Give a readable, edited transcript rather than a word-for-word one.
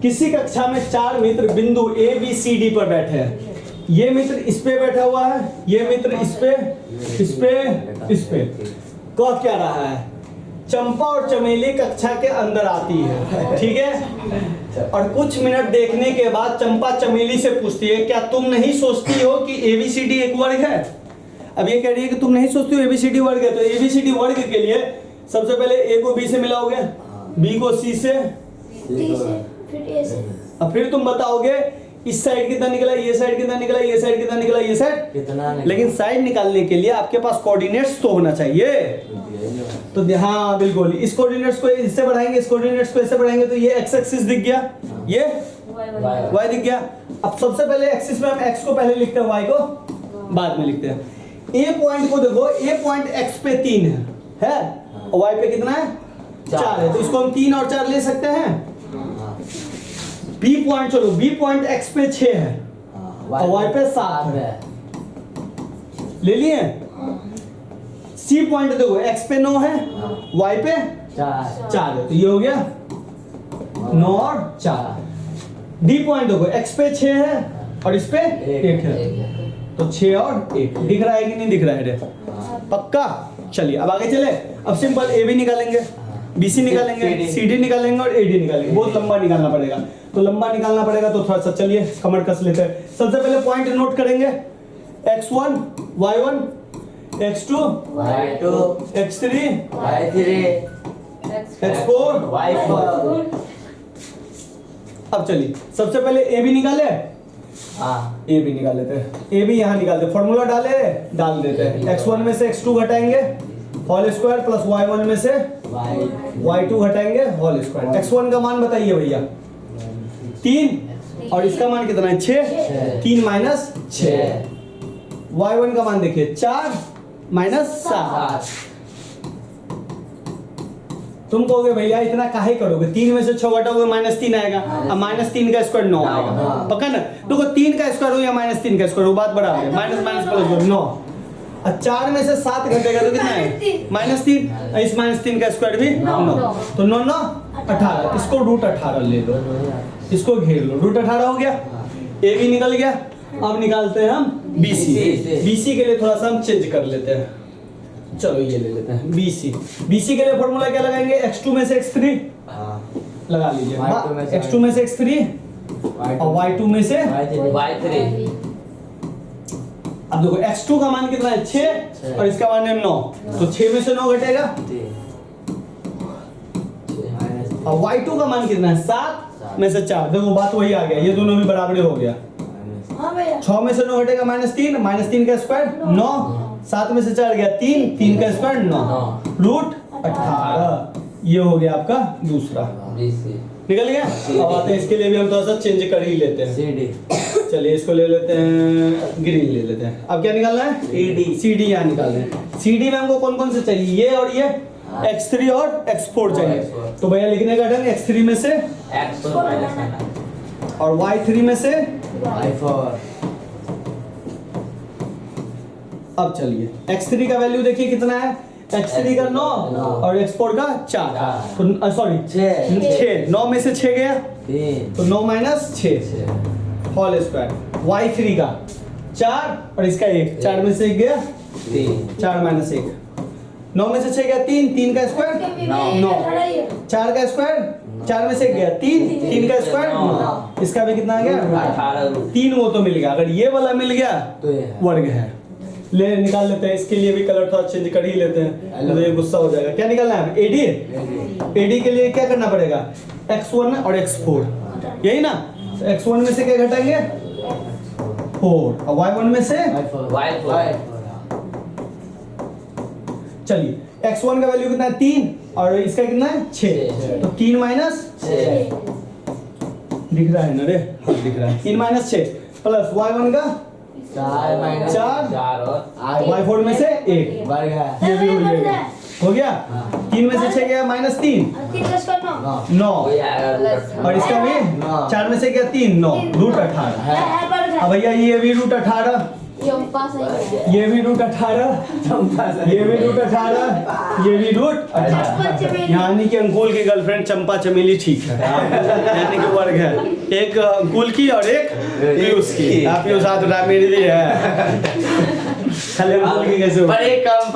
किसी कक्षा में 4 मित्र बिंदु ए बी सी डी पर बैठे हैं। ये मित्र इस पे बैठा हुआ है, ये मित्र इस पे, इस पे, इस पे। कह क्या रहा है? चंपा और चमेली कक्षा के अंदर आती है, ठीक है। और कुछ मिनट देखने के बाद चंपा चमेली से पूछती है, क्या तुम नहीं सोचती हो कि एबीसीडी एक वर्ग है? अब ये कह रही है कि तुम नहीं सोचती हो एबीसीडी वर्ग है। तो एबीसीडी वर्ग के लिए सबसे पहले ए को बी से मिलाओगे, बी को सी से, अब फिर तुम बताओगे इस साइड कितना निकला, ये साइड कितना निकला, ये साइड कितना निकला, ये साइड कितना निकला। लेकिन साइड निकालने के लिए आपके पास कोऑर्डिनेट्स तो होना चाहिए। तो हाँ बिल्कुल, इस कोऑर्डिनेट्स को इससे बढ़ाएंगे, इस कोऑर्डिनेट्स को इससे बढ़ाएंगे, तो ये एक्स एक्सिस दिख गया, ये वाई दिख गया। अब सबसे पहले एक्सिस में हम एक्स को पहले लिखते हैं, वाई को बाद में लिखते हैं। ए पॉइंट को देखो, ए पॉइंट एक्स पे 3 है और वाई पे कितना है 4 है, तो इसको हम 3 और 4 ले सकते हैं। बी पॉइंट, चलो बी पॉइंट एक्स पे 6 है और वाई पे 7 है, ले लिए। सी पॉइंट देखो, एक्स पे 9 है, वाई पे 4 है, तो ये हो गया 9 और 4। डी पॉइंट देखो, एक्स पे 6 है और इस पे 1 है, तो 6 और 1 दिख रहा है कि नहीं दिख रहा है रे? पक्का। चलिए अब आगे चले। अब सिंपल ए बी निकालेंगे, बीसी निकालेंगे, सीडी निकालेंगे और एडी निकालेंगे। बहुत लंबा निकालना पड़ेगा, तो लंबा निकालना पड़ेगा तो थोड़ा सा चलिए कमर कस लेते हैं। सबसे पहले पॉइंट नोट करेंगे, x1 y1, x2 y2, x3 y3, x4 y4। अब चलिए सबसे पहले ए बी निकाले, ए बी निकाल लेते हैं। ए बी यहाँ निकालते हैं, फॉर्मूला डाल देते हैं। x1 में से x2 घटाएंगे होल स्क्वायर प्लस y1 में से y2 घटाएंगे होल स्क्वायर। x1 का मान बताइए भैया 3 और इसका मान कितना है 6, 3 माइनस 6। y1 का मान देखिए 4 माइनस 7। तुम कहोगे भैया इतना काहे करोगे, 3 में से 6 घटाओगे -3 आएगा, अब -3 का स्क्वायर 9 आएगा, पक्का ना? देखो 3 का स्क्वायर हो या -3 का स्क्वायर हो, बात बराबर है, माइनस माइनस प्लस 9। अब 4 में से 7 घटेगा तो कितना है -3, इस -3 का स्क्वायर भी 9, तो 9 9 18। इसको √18 ले लो, इसको घेर लो, √18 हो गया। ए भी निकल गया। अब निकालते हैं हम बीसी। बीसी के लिए थोड़ा सा हम चेंज कर लेते हैं, चलो ये ले लेते हैं बीसी। बीसी के लिए फॉर्मूला क्या लगाएंगे, x2 में से x3 लगा लीजिए, x2 में से x3 और y2 में से y3। अब देखो x2 का मान कितना है 6 और इसका मान है 9, तो 6 में से 9 घटेगा और y2 का मान कितना है 7 में से 4। देखो बात वही आ गया, ये दोनों में बराबर हो गया। 6 में से 9 घटेगा -3 का स्क्वायर 9, 7 में से 4 गया 3 का स्क्वायर 9, √18। ये हो गया आपका दूसरा, निकल गया। अब आते हैं इसके लिए भी हम थोड़ा सा चेंज कर ही लेते हैं। चलिए इसको ले लेते हैं, ग्रीन ले लेते हैं। अब क्या निकालना है, CD यहाँ निकालना है। CD में हमको कौन कौन से चाहिए, ये और ये x3 और x4 चाहिए। तो भैया लिखने का ढंग x3 में से और y3 में से y4। अब चलिए x3 का वैल्यू देखिए कितना है, x3 का 9 और x4 का 4, तो सॉरी 6, 9 में से 6 गया तो 9 माइनस 6 होल स्क्वायर। y3 का 4 और इसका 1, 4 में से 1 गया 4 माइनस 1, 9 में से 6 गया 3 का स्क्वायर 9, 4 का स्क्वायर 4 में से 1 गया 3 का स्क्वायर 9, इसका भी कितना आ गया 18। 3 वो तो मिल गया, अगर ये वाला मिल गया तो वर्ग है। ले निकाल लेते हैं, इसके लिए भी कलर थोड़ा चेंज कर ही लेते हैं, तो ये गुस्सा हो जाएगा। क्या निकालना है, एडी के लिए क्या करना पड़ेगा, x1 और x4, यही ना। तो x1 में से क्या घटाएंगे 4 और y1 में से y4। चलिए x1 का वैल्यू कितना है 3 और इसका कितना है 6, तो 3 माइनस 6 दिख रहा है ना रे, हाँ दिख रहा है। 3 माइनस 6 प्लस y1 का 4 और y4 में से 1 वर्ग है, ये भी हो गया। 3 में से 6 गया -3 9 और इसका भी 4 में से गया 3 9 √18। अब भैया ये भी √18 चंपा सही है। ये भी रूट 18, ये भी रूट 18, ये भी रूट 18। यानी कि अंकुल की गर्लफ्रेंड चंपा चमेली ठीक है। यानी कि वर्ग है, एक अंकुल की और एक पीयूष की। आप पीयूष साथ मेरी भी है। खाली अंकुल की कैसे हो? पर एक कम